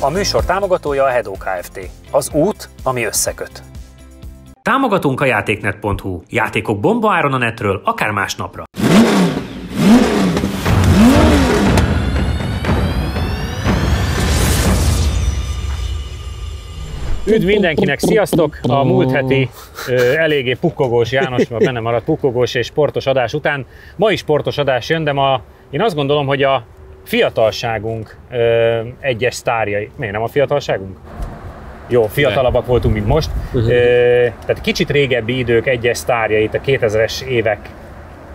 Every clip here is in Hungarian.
A műsor támogatója a Hedó Kft. Az út, ami összeköt. Támogatunk a játéknet.hu. Játékok bombaáron a netről, akár másnapra. Üdv mindenkinek, sziasztok! A múlt heti eléggé pukkogós, János benne maradt pukkogós és sportos adás után ma is sportos adás jön, de ma én azt gondolom, hogy a fiatalságunk egyes sztárjai. Miért nem a fiatalságunk? Jó, fiatalabbak voltunk, mint most. Tehát kicsit régebbi idők egyes sztárjait, a 2000-es évek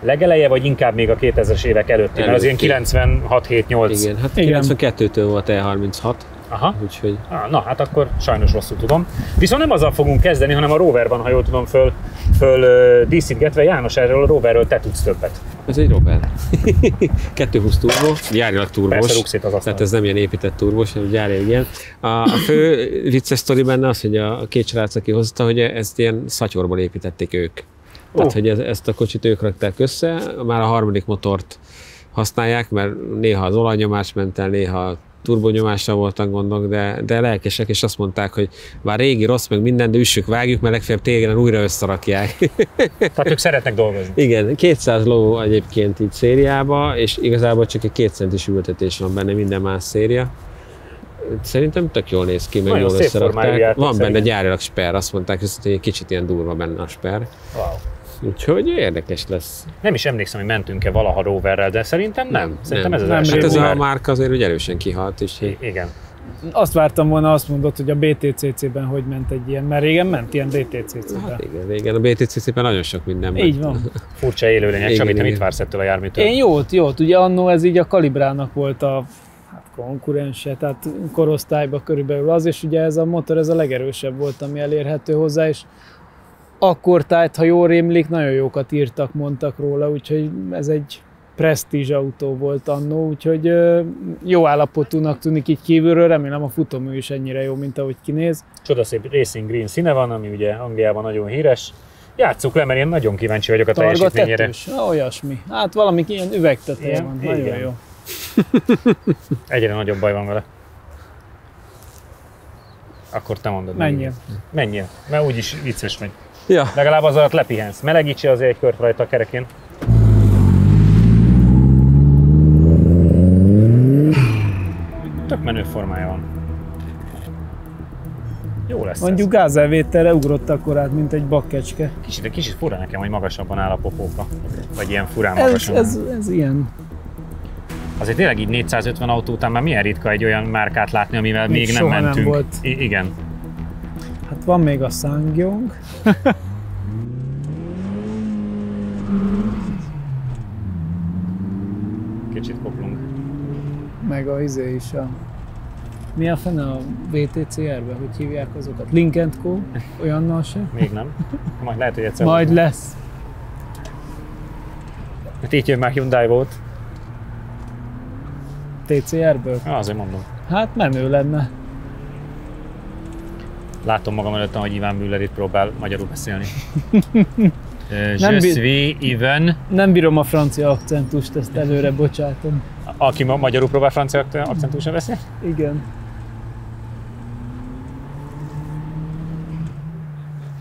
legeleje, vagy inkább még a 2000-es évek előtti, mert az ilyen 96-7-8. Igen, hát 92-től volt E36. Aha. Úgyhogy... Na, hát akkor sajnos rosszul tudom. Viszont nem azzal fogunk kezdeni, hanem a roverban, ha jól tudom, föl díszítgetve. János, erről a roverről te tudsz többet. Ez egy rover. 220 turbó, gyárilag turbós. Persze, rúgsz itt az asztalon. Tehát ez nem ilyen épített turbós, hanem gyárilag ilyen. A fő vicces sztori benne az, hogy a két srác, aki hozta, hogy ezt ilyen szatyorból építették ők. Tehát, hogy ezt a kocsit ők rakták össze, már a harmadik motort használják, mert néha az olajnyomás ment el, néha turbonyomásra voltak gondok, de lelkesek, és azt mondták, hogy bár régi rossz, meg minden, de üssük, vágjuk, mert legfeljebb tégen újra összerakják. Tehát ők szeretnek dolgozni. Igen, 200 ló egyébként így szériába, és igazából csak egy 2 centis ültetés van benne, minden más széria. Szerintem tök jól néz ki, meg jól összerakták. Van benne gyárilag sper, azt mondták, hogy egy kicsit ilyen durva benne a sper. Wow. Úgyhogy érdekes lesz. Nem is emlékszem, hogy mentünk-e valaha roverrel, de szerintem nem. Szerintem ez az nem. első. Hát ez a márka azért úgy erősen kihalt is. Igen. Azt vártam volna, azt mondod, hogy a BTCC-ben hogy ment egy ilyen, mert régen ment ilyen BTCC-ben. Hát igen, régen a BTCC-ben nagyon sok minden ment. Így van. Furcsa élőlények, amit mit vársz ettől a járműtől? Én jót. Ugye annó ez így a Kalibrának volt a konkurense, tehát korosztályban körülbelül az, és ugye ez a motor, ez a legerősebb volt, ami elérhető hozzá, és akkor tájt, ha jól rémlik, nagyon jókat írtak, mondtak róla, úgyhogy ez egy presztízs autó volt annó, úgyhogy jó állapotúnak tűnik így kívülről, remélem a futómű is ennyire jó, mint ahogy kinéz. Csodaszép Racing Green színe van, ami ugye Angliában nagyon híres. Játsszuk le, mert én nagyon kíváncsi vagyok a teljesítményére. Olyasmi. Hát valami ilyen üvegteteje van, nagyon jó. Egyre nagyobb baj van vele. Akkor te mondod. Menjél, mert úgyis vicces vagy. Ja. Legalább az alatt lepihensz. Melegítse azért egy kört rajta a kerekén. Tök menő formája van. Jó lesz. Mondjuk gázelvételre ugrott akkor át, mint egy bakkecske. Kicsit fura nekem, hogy magasabban áll a popóka. Vagy ilyen furán magasan. Ez ilyen. Azért tényleg így 450 autó után már milyen ritka egy olyan márkát látni, amivel még nem mentünk. Nem volt. Igen. Hát van még a SsangYong. Kicsit koplunk. Meg a izé is a... Mi a fene a VTCR-be? Hogy hívják azokat? Link & Co? Olyannal se? Még nem. Majd lehet, hogy egyszer... Majd lesz. Hát így jön már Hyundai volt. TCR-ből? Azért mondom. Hát menő lenne. Látom magam előttem, hogy Iván Müller itt próbál magyarul beszélni. Je suis Ivan. Nem bírom a francia akcentust, ezt előre bocsátom. Aki magyarul próbál francia akcentusra beszélni? Igen.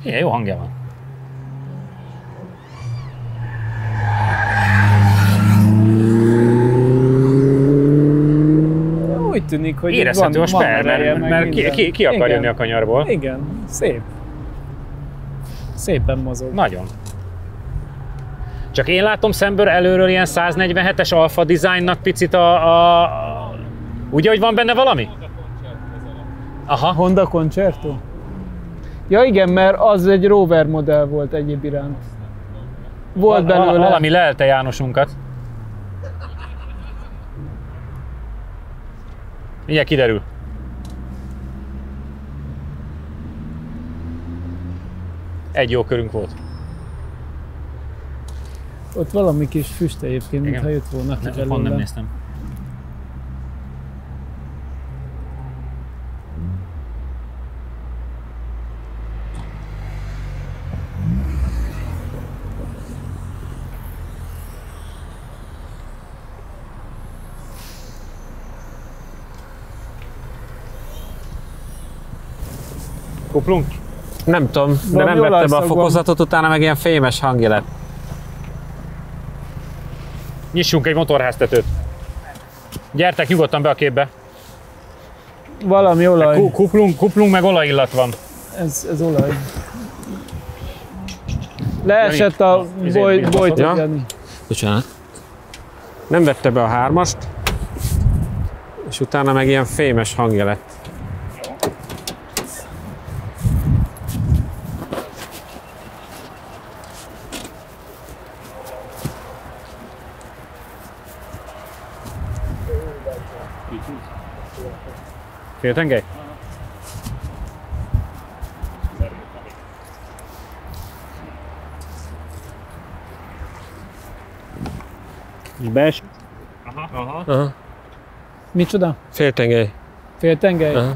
Igen, jó hangja van. Úgy tűnik, hogy érezhető a sper, mert ki akar jönni a kanyarból. Igen, szép. Szépen mozog. Nagyon. Csak én látom szemből előről ilyen 147-es Alfa Designnak picit Ugye, hogy van benne valami? Aha. Honda Concerto? Ja igen, mert az egy Rover modell volt egyéb iránt. Volt belőle. Valami lelte Jánosunkat. Mindjárt kiderül. Egy jó körünk volt. Ott valami kis füst egyébként, mintha jött volna ki belőle. Pont nem néztem. Kuplunk? Nem tudom, de Valami nem vette be a olajszag van. fokozatot, utána meg ilyen fémes hangja lett. Nyissunk egy motorháztetőt. Gyertek nyugodtan be a képbe. Valami olaj. Kuplunk, meg olajillat van. Ez olaj. Leesett a bojtot, Ja? Jani. Bocsánat. Nem vette be a 3-ast, és utána meg ilyen fémes hangja lett. Féltengely? Bes. Aha. Micsoda? Féltengely. Féltengely? Aha.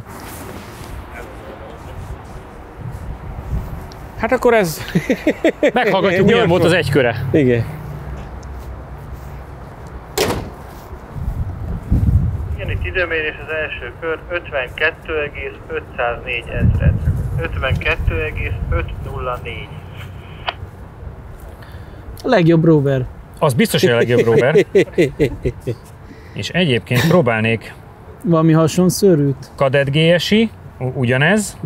Hát akkor ez... Meghallgatjuk, milyen volt az egyköre. Igen. Igen, itt időmérés az első kör 52,504 ezred. 52,504. A legjobb rover. Az biztos, hogy a legjobb rover. És egyébként próbálnék Valami hasonszörűt? Kadett GSI, ugyanez.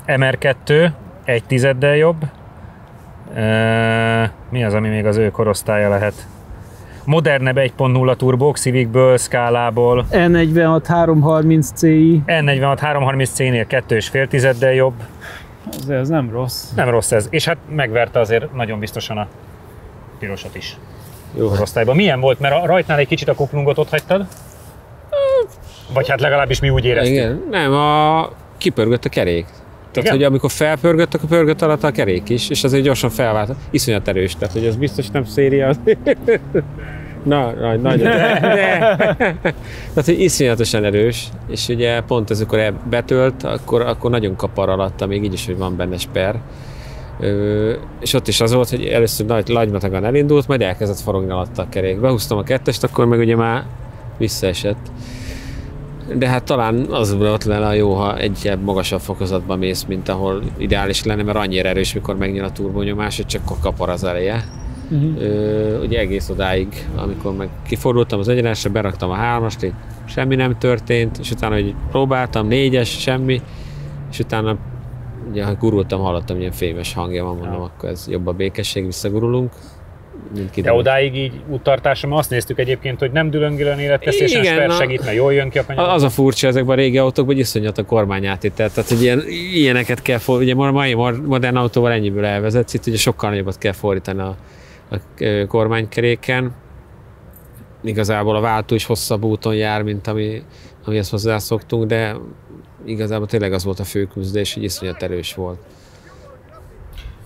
MR2, 1/10-del jobb. Mi az, ami még az ő korosztálya lehet? Modernebb 1.0 turbók, Civicből, Scala-ból. E46 330 Ci. N46 330 C-nél 2,5-del jobb. Azért ez nem rossz. Nem rossz ez. És hát megverte azért nagyon biztosan a pirosat is. Jó. Korosztályban. Milyen volt? Mert rajtnál egy kicsit a kuplungot ott hagytad? Vagy hát legalábbis mi úgy éreztük. Igen. Nem, kipörgött a kerék. Tehát, Igen? hogy amikor felpörgött, akkor pörgött alatt a kerék is, és azért gyorsan felvált. Iszonyat erős, tehát hogy ez biztos nem széria. Nagyon. Tehát, hogy iszonyatosan erős, és ugye pont ez, amikor betölt, akkor nagyon kapar alatta, még így is, hogy van benne sper. És ott is az volt, hogy először nagymatagan elindult, majd elkezdett forogni alatta a kerék. Behúztam a 2-est, akkor meg ugye már visszaesett. De hát talán az volt lenne jó, ha egy magasabb fokozatban mész, mint ahol ideális lenne, mert annyira erős, mikor megnyíl a turbónyomás, hogy csak kapar az eleje. Ugye egész odáig, amikor meg kifordultam az egyenesre, beraktam a 3-ast, így semmi nem történt, és utána hogy próbáltam, 4-es, semmi, és utána ugye, ha gurultam, hallottam, ilyen fémes hangja van, mondom, akkor ez jobb a békesség, visszagurulunk. De odáig így úttartásra, azt néztük egyébként, hogy nem dülöngülön életveszélyesen, sper segít, mert jól jön ki a kanyar. Az a furcsa ezekben a régi autókban, hogy iszonyat a kormányátétel, tehát hogy ilyeneket kell fordítani. Ugye mai modern autóval ennyiből elvezetsz, itt ugye sokkal nagyobbat kell fordítani a kormánykeréken. Igazából a váltó is hosszabb úton jár, mint amihez hozzászoktunk, de igazából tényleg az volt a fő küzdés, hogy iszonyat erős volt.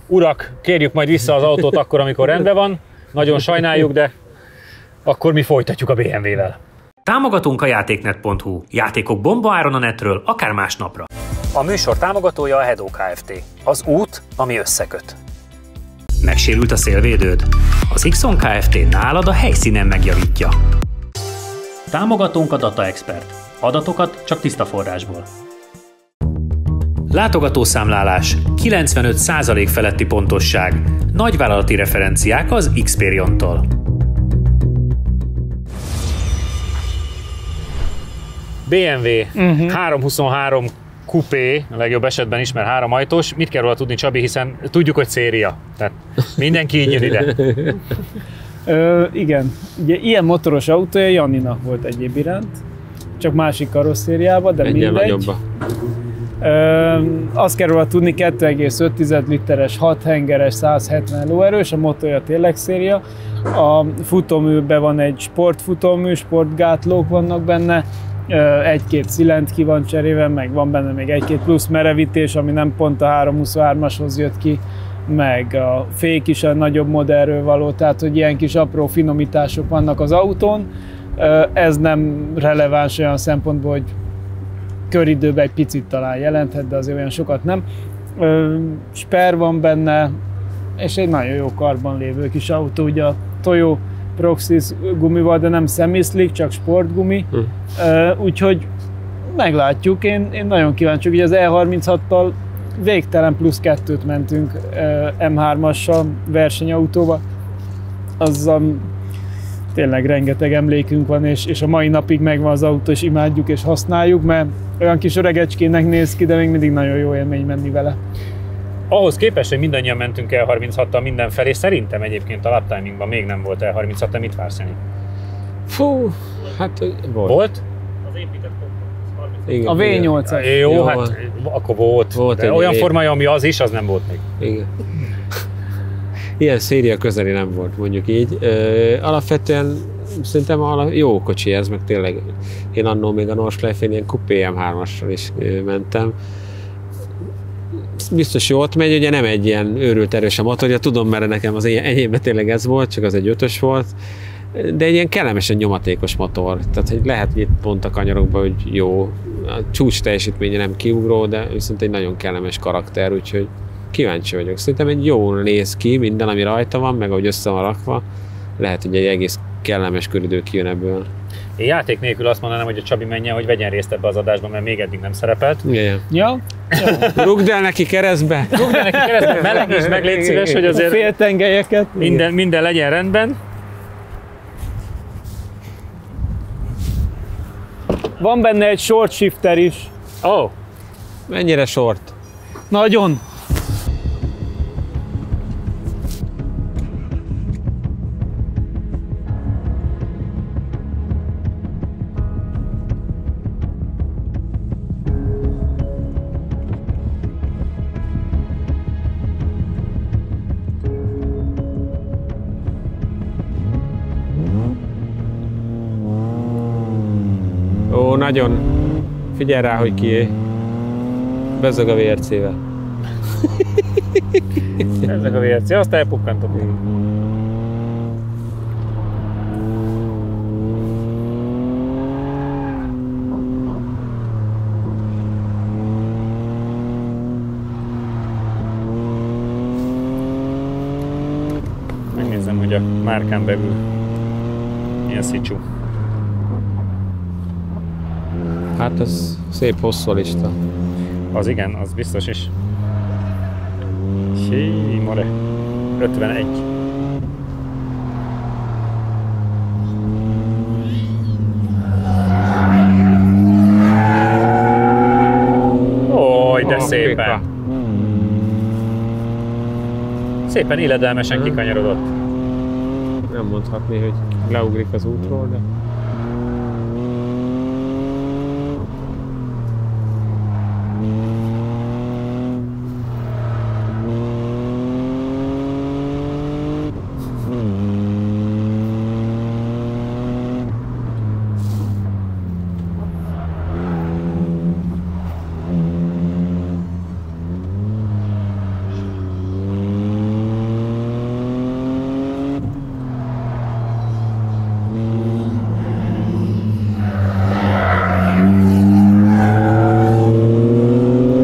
Urak, kérjük majd vissza az autót akkor, amikor rendben van. Nagyon sajnáljuk, de akkor mi folytatjuk a BMW-vel. Támogatunk a játéknet.hu. Játékok bombaáron a netről, akár másnapra. A műsor támogatója a Hedó Kft. Az út, ami összeköt. Megsérült a szélvédőd? Az Ixon Kft. Nálad a helyszínen megjavítja. Támogatónk a Data Expert. Adatokat csak tiszta forrásból. Látogatószámlálás, 95% feletti pontosság, nagyvállalati referenciák az Xperion-tól. BMW 323 Coupé, a legjobb esetben is, mert 3 ajtós. Mit kell róla tudni, Csabi, hiszen tudjuk, hogy széria. Tehát mindenki így jön ide. Igen, ugye ilyen motoros autója Janinak volt egyéb iránt, csak másik karosszériában, de Egyen mindegy. nagyobba. Azt kell róla tudni, 2,5 literes, 6 hengeres, 170 lóerős, a motorja tényleg széria. A futóműben van egy sportfutómű, sportgátlók vannak benne, egy-két szilent ki van cserélve, meg van benne még egy-két plusz merevítés, ami nem pont a 323-ashoz jött ki, meg a fék is a nagyobb modellről való, tehát hogy ilyen kis apró finomítások vannak az autón. Ez nem releváns olyan szempontból, hogy köridőben egy picit talán jelenthet, de azért olyan sokat nem. Sper van benne, és egy nagyon jó karban lévő kis autó, ugye a Toyo Proxys gumival, de nem semi-slick, csak sportgumi. Úgyhogy meglátjuk, én nagyon kíváncsi, ugye az E36-tal végtelen plusz 2-t mentünk M3-assal versenyautóba. Azzal tényleg rengeteg emlékünk van, és a mai napig megvan az autó, és imádjuk és használjuk, mert olyan kis öregecskének néz ki, de még mindig nagyon jó élmény menni vele. Ahhoz képest, hogy mindannyian mentünk el 36-tal mindenfelé, szerintem egyébként a lap timingban még nem volt el 36-tal, mit vársz, Jani? Fú, hát volt. Volt? Az épített Igen, A V8-as. Jó, hát akkor volt. Volt de egy olyan év. formája, ami az is, az nem volt még. Igen. Ilyen széria közeli nem volt, mondjuk így. Alapvetően szerintem jó kocsi ez, meg tényleg én annól még a Nordschleife-én ilyen Coupé M3-assal is mentem. Biztos jót megy, ugye nem egy ilyen őrült erős a motorja, tudom, mert nekem az enyémben tényleg ez volt, csak az egy 5-ös volt, de egy ilyen kellemesen nyomatékos motor. Tehát hogy lehet, hogy itt pont a kanyarokban, hogy jó, a csúcs teljesítménye nem kiugró, de viszont egy nagyon kellemes karakter, úgyhogy kíváncsi vagyok. Szerintem egy jól néz ki, minden, ami rajta van, meg ahogy össze van rakva, lehet, hogy egy egész kellemes köridő kijön ebből. Én játék nélkül azt mondanám, hogy a Csabi menjen, hogy vegyen részt ebbe az adásban, mert még eddig nem szerepelt. Igen. Ja? Rugd el neki keresztbe! Rúgd neki keresztbe, meleg is, meg légy szíves, hogy A azért féltengelyeket. minden legyen rendben. Van benne egy short shifter is. Ó, Mennyire sort? Nagyon. Ó, nagyon. Figyelj rá, hogy kié. Bezzeg a VRC-vel. ezek a VRC, azt elpukkantott. Megnézem, hogy a márkán belül milyen szicsú. Hát ez szép hosszú a lista. Az igen, az biztos is. Sí, more. 51. Ój, de szépen. Szépen illedelmesen kikanyarodott. Nem mondhatni, hogy leugrik az útról, de...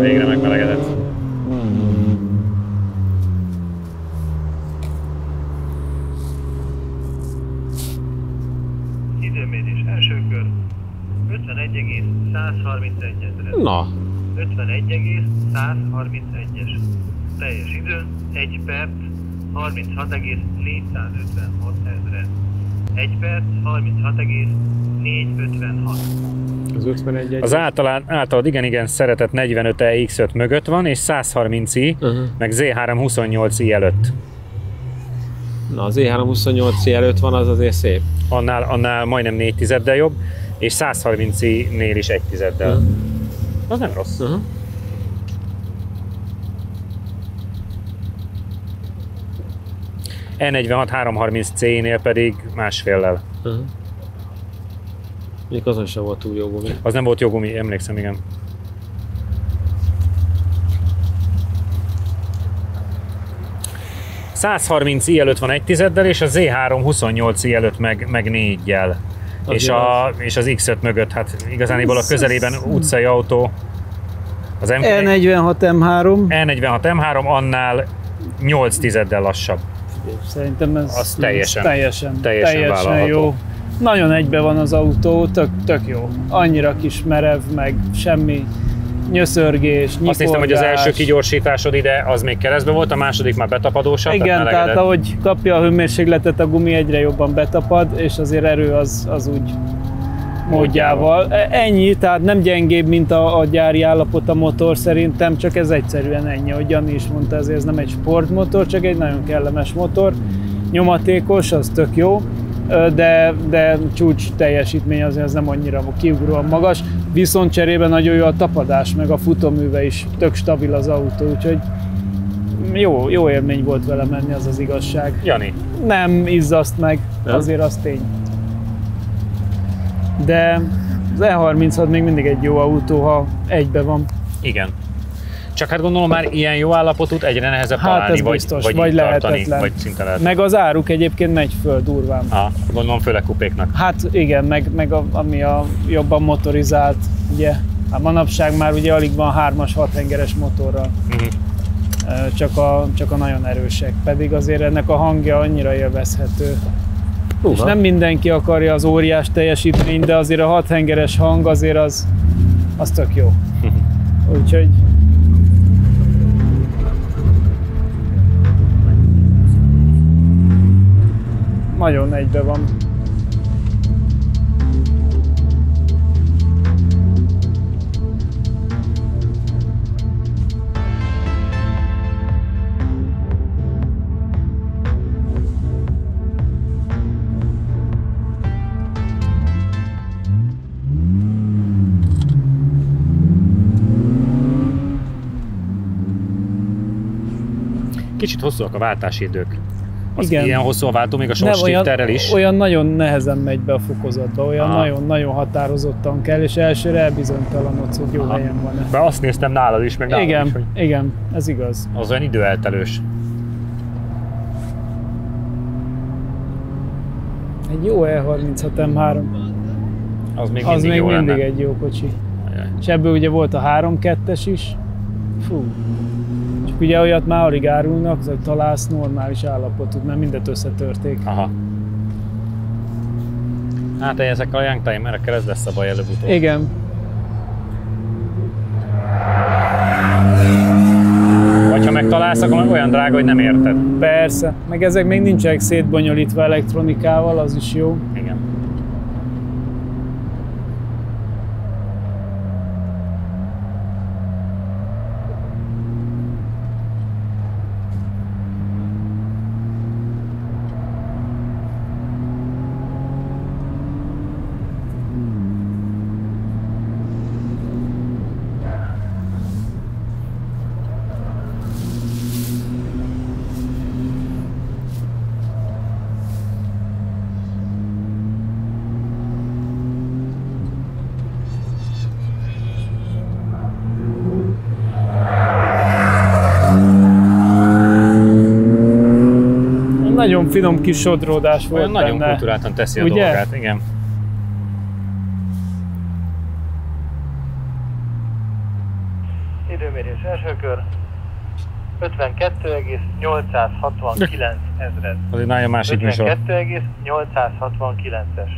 Végre megmelegedett. Időmérés első kör 51,131 ezred. Na, 51,131-es. Teljes idő 1 perc 36,456 ezred. 1 perc 36,456. az 51 Az általad igen szeretett 45 X5 mögött van, és 130i, meg Z3 28i előtt. Na, az E328 előtt van, az azért szép. Annál majdnem 4 tizeddel jobb, és 130i-nél is 1 tizeddel. Az nem rossz. E46 330C-nél pedig másféllel. Még azon sem volt túl jó gumi. Az nem volt jó gumi, emlékszem, igen. A 130i előtt van 1 tizeddel, és a Z3 28i előtt meg 4-jel. És az X5 mögött, hát igazániból a közelében utcai autó. Az E46 M3. E46 M3 annál 8 tizeddel lassabb. Szerintem ez Az teljesen vállalható. jó. Nagyon egybe van az autó, tök jó. Annyira kis merev, meg semmi nyöszörgés, nyikorgás. Azt hiszem, hogy az első kigyorsításod ide, az még keresztbe volt, a második már betapadósabb? Igen, tehát ahogy kapja a hőmérsékletet, a gumi egyre jobban betapad, és azért erő az úgy módjával. Ennyi, tehát nem gyengébb, mint a gyári állapot a motor szerintem, csak ez egyszerűen ennyi, hogy Jani is mondta, ezért ez nem egy sportmotor, csak egy nagyon kellemes motor. Nyomatékos, az tök jó, de csúcs teljesítmény azért az nem annyira kiugróan magas, viszont cserében nagyon jó a tapadás, meg a futóműve is tök stabil az autó, úgyhogy jó élmény volt vele menni, az az igazság. Jani? Nem izzaszt meg, azért az tény. De az E36 még mindig egy jó autó, ha egybe van. Igen. Csak hát gondolom már ilyen jó állapotút egyre nehezebb találni, vagy lehetetlen. vagy szinte lehetetlen. Meg az áruk egyébként megy föl durván. Gondolom főleg kupéknak. Hát igen, meg ami a jobban motorizált, ugye. Hát manapság már ugye alig van 3-as 6 hengeres motorral. Csak a nagyon erősek, pedig azért ennek a hangja annyira élvezhető. És nem mindenki akarja az óriás teljesítményt, de azért a 6 hengeres hang azért az tök jó. Úgyhogy nagyon egybe van. Kicsit hosszúak a váltási idők. Az igen. Ilyen hosszú a váltó, még a shifterrel is? Olyan nagyon nehezen megy be a fokozatba, olyan nagyon-nagyon határozottan kell, és elsőre elbizonytalanodsz, hogy jó helyen van-e. De azt néztem nálad is, meg nálad is, hogy... Igen, ez igaz. Az olyan időeltelős. Egy jó E36 M3. Az még mindig egy jó kocsi. És ebből ugye volt a 3.2-es is. Fú. Csak ugye olyat már alig árulnak, hogy találsz normális állapotút, mert mindet összetörték. Aha. Hát ezekkel a youngtimerekkel ez lesz a baj előbb-utóbb. Igen. Vagy ha megtalálsz, akkor olyan drága, hogy nem érted. Persze, meg ezek még nincsenek szétbonyolítva elektronikával, az is jó. Igen. Nagyon finom kis sodródás volt olyan nagyon benne. kulturáltan teszi a ugye? dolgát, igen. Időmérés első kör. 52,869 ezred. Az egy nagyon másik műsor. 52,869-es.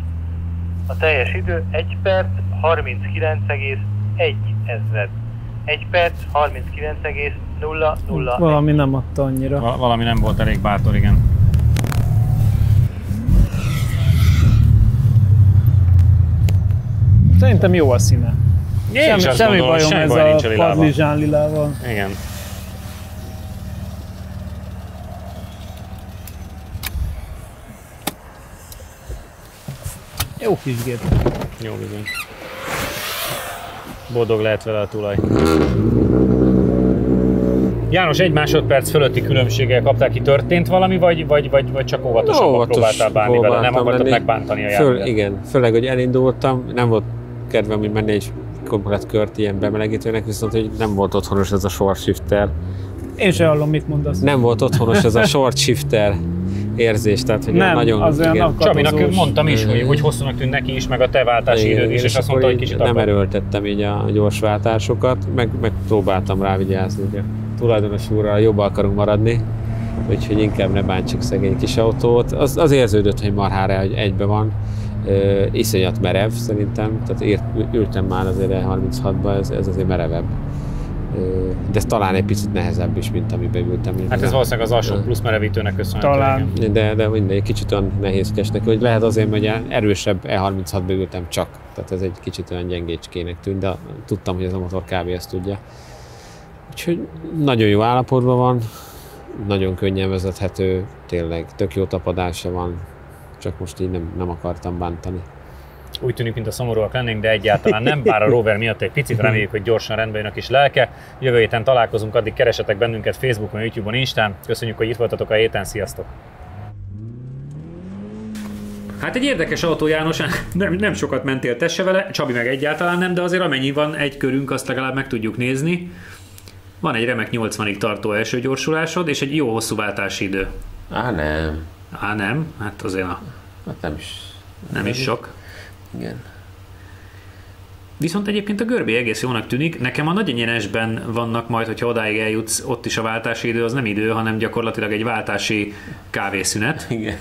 A teljes idő 1 perc 39,1 ezred. 1 perc 39,001. Valami nem adta annyira. Valami nem volt elég bátor, igen. Szerintem jó a színe. Semmi bajom ez a padlizsán lilával. Igen. Jó kis gép. Jó bizony. Boldog lehet vele a tulaj. János, 1 másodperc fölötti különbséggel kaptál ki, történt valami, vagy csak óvatosabban próbáltál bánni vele? Nem akartad megbántani a járművet? Igen, főleg, hogy elindultam, nem volt kedvem, hogy menni egy komplet kört ilyen bemelegítőnek, viszont hogy nem volt otthonos ez a short shifter. Én sem hallom, mit mondasz. Nem volt otthonos ez a short shifter érzés, tehát hogy nem, nagyon... az olyan akadozós. Csabinak mondtam is, hogy hosszúnak tűnt neki is, meg a te váltási időd is, és azt mondta, hogy kicsit nem akar. erőltettem így a gyors váltásokat, meg próbáltam rá vigyázni, ugye tulajdonos úrral jobban akarunk maradni, úgyhogy inkább ne bántsuk szegény kis autót. Az érződött, hogy marhára, hogy egybe van, Iszonyat merev szerintem, tehát ültem már azért E36-ba, ez azért merevebb. De ez talán egy picit nehezebb is, mint amiben ültem. Hát ez valószínűleg az alsó plusz merevítőnek köszönhető. Talán. De mindegy, kicsit olyan nehézkesnek, hogy lehet azért, hogy erősebb E36-ba ültem csak. Tehát ez egy kicsit olyan gyengécskének tűnt, de tudtam, hogy ez a motor kb. Ezt tudja. Úgyhogy nagyon jó állapotban van, nagyon könnyen vezethető, tényleg tök jó tapadása van, csak most így nem akartam bántani. Úgy tűnik, mint a szomorúak lennénk, de egyáltalán nem, bár a rover miatt egy picit reméljük, hogy gyorsan rendbe jön a kis lelke. Jövő héten találkozunk, addig keresetek bennünket Facebookon, YouTube-on, Instán. Köszönjük, hogy itt voltatok a héten, sziasztok! Hát egy érdekes autó, János, nem sokat mentél te se vele, Csabi meg egyáltalán nem, de azért amennyi van egy körünk, azt legalább meg tudjuk nézni. Van egy remek 80-ig tartó első gyorsulásod, és egy jó hosszú váltási idő. Nem. Nem? Hát azért Hát nem is sok. Igen. Viszont egyébként a görbé egész jónak tűnik. Nekem a nagy egyenesben vannak majd, hogyha odáig eljutsz, ott is a váltási idő az nem idő, hanem gyakorlatilag egy váltási kávészünet. Igen.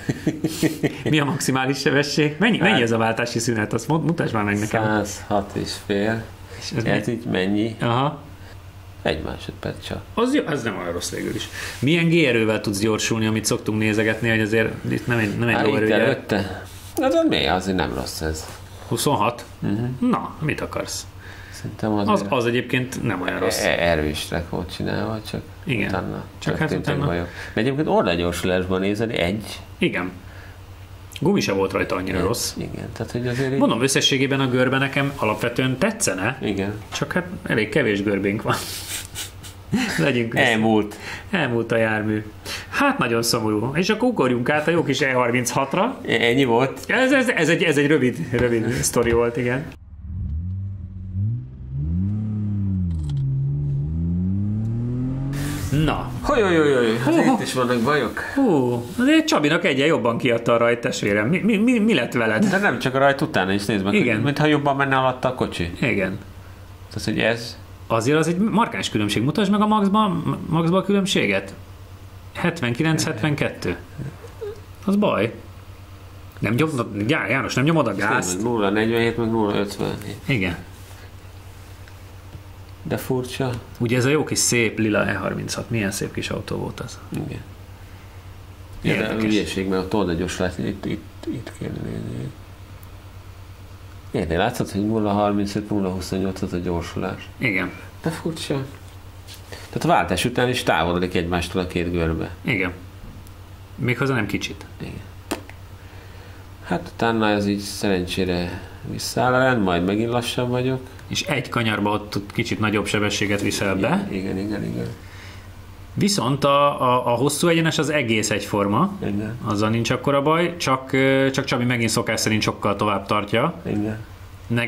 Mi a maximális sebesség? Mennyi ez a váltási szünet? Azt mutasd már meg nekem. 106,5. Ez így mennyi? Aha. 1 másodperc csak. Az jó, ez nem olyan rossz végül is. Milyen G-erővel tudsz gyorsulni, amit szoktunk nézegetni, hogy azért itt nem egy lóerő. Előtte? Az mi? Azért nem rossz ez. 26? Na, mit akarsz? Szerintem az egyébként nem olyan rossz. Erősre volt csinálva, csak igen. Utána csak hát utána. Bajok. De egyébként orragyorsulásban nézed, Igen. Gumi se volt rajta annyira rossz. Igen, tehát hogy azért mondom, összességében a görbe nekem alapvetően tetszene. Igen. Csak hát elég kevés görbénk van. Legyünk Elmúlt a jármű. Hát nagyon szomorú. És akkor ugorjunk át a jó kis E36-ra. Ennyi volt? Ez egy rövid sztori volt, igen. Na. Hát itt is vannak bajok. Azért Csabinak egyen jobban kiadta a rajt, testvérem. Mi lett veled? De nem csak a rajt utána is nézd meg, igen. Mintha jobban menne alatta a kocsi. Igen. Tehát, hogy ez... Azért az egy markáns különbség. Mutasd meg a maxba a különbséget. 79-72. Az baj. Nem János, nem nyomod a gázt. 0,47 meg 0,57. Igen. De furcsa. Ugye ez a jó kis szép lila E36. Milyen szép kis autó volt az. Igen. Ja, de ügyesség, mert ott oldalgyors lett. Itt kéne nézni. Érde, látszott, hogy 0,35-0,28 az a gyorsulás. Igen. De furcsa. Tehát a váltás után is távolodik egymástól a két görbe. Igen. Méghozzá nem kicsit. Igen. Hát utána ez így szerencsére visszáll a rend, majd megint lassabb vagyok. És egy kanyarba ott kicsit nagyobb sebességet viszel be. Igen. Viszont a hosszú egyenes az egész egyforma. Igen. Azzal nincs akkora baj, csak Csabi megint szokás szerint sokkal tovább tartja. Igen.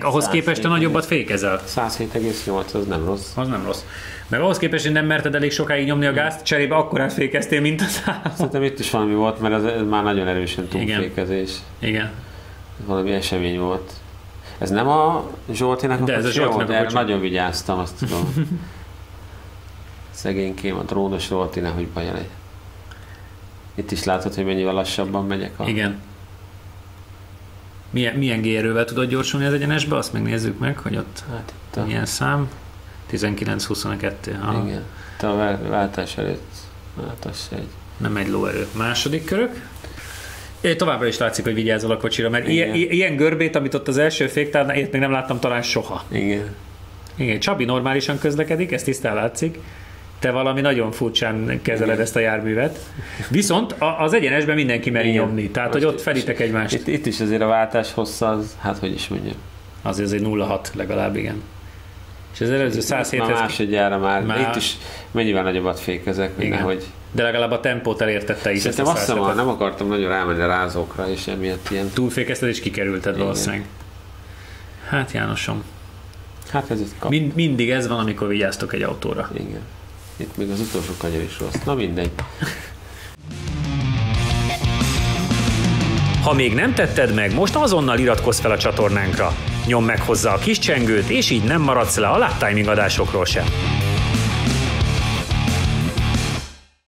Ahhoz képest a nagyobbat fékezel. 107,8, az nem rossz. Az nem rossz. Meg ahhoz képest, hogy nem merted elég sokáig nyomni a gázt, cserébe akkorát fékeztél, mint az állat. Szerintem itt is valami volt, mert ez már nagyon erősen túlfékezés. Igen. Valami esemény volt. Ez nem a Zsoltinak a kocsi volt? Erre nagyon vigyáztam, azt tudom. Szegénykém, a drónos Zsolti, nehogy baj elej. Itt is látod, hogy mennyivel lassabban megyek. Igen. Milyen G-erővel tudod gyorsulni az egyenesbe? Azt megnézzük meg, hogy ott milyen szám. 19-22. Igen. Te a váltás előtt nem egy lóerő. Második körök. Továbbra is látszik, hogy vigyázol a kocsira, mert ilyen görbét, amit ott az első féktárnál, ilyet még nem láttam talán soha. Igen. Csabi normálisan közlekedik, ez tisztán látszik. Te valami nagyon furcsán kezeled ezt a járművet. Viszont az egyenesben mindenki meri nyomni, tehát most hogy ott felitek egymást. Itt is azért a váltás hossza az, hát hogy is mondjam. Azért az egy 0,6 legalább, igen. És az előző 107-hez... Másodjára már. Itt is mennyivel nagyobbat fékezek, nehogy... De legalább a tempót elértette is. Szerintem azt hiszem, nem akartam nagyon rámenni a rázókra, és emiatt ilyen... Túlfékezted és kikerülted valószínűleg. Hát Jánosom. Hát ez itt kap. Mindig ez van, amikor vigyáztok egy autóra. Igen. Itt még az utolsó kanyar is rossz. Na mindegy. Ha még nem tetted meg, most azonnal iratkozz fel a csatornánkra. Nyomd meg hozzá a kis csengőt, és így nem maradsz le a Lap Timing adásokról sem.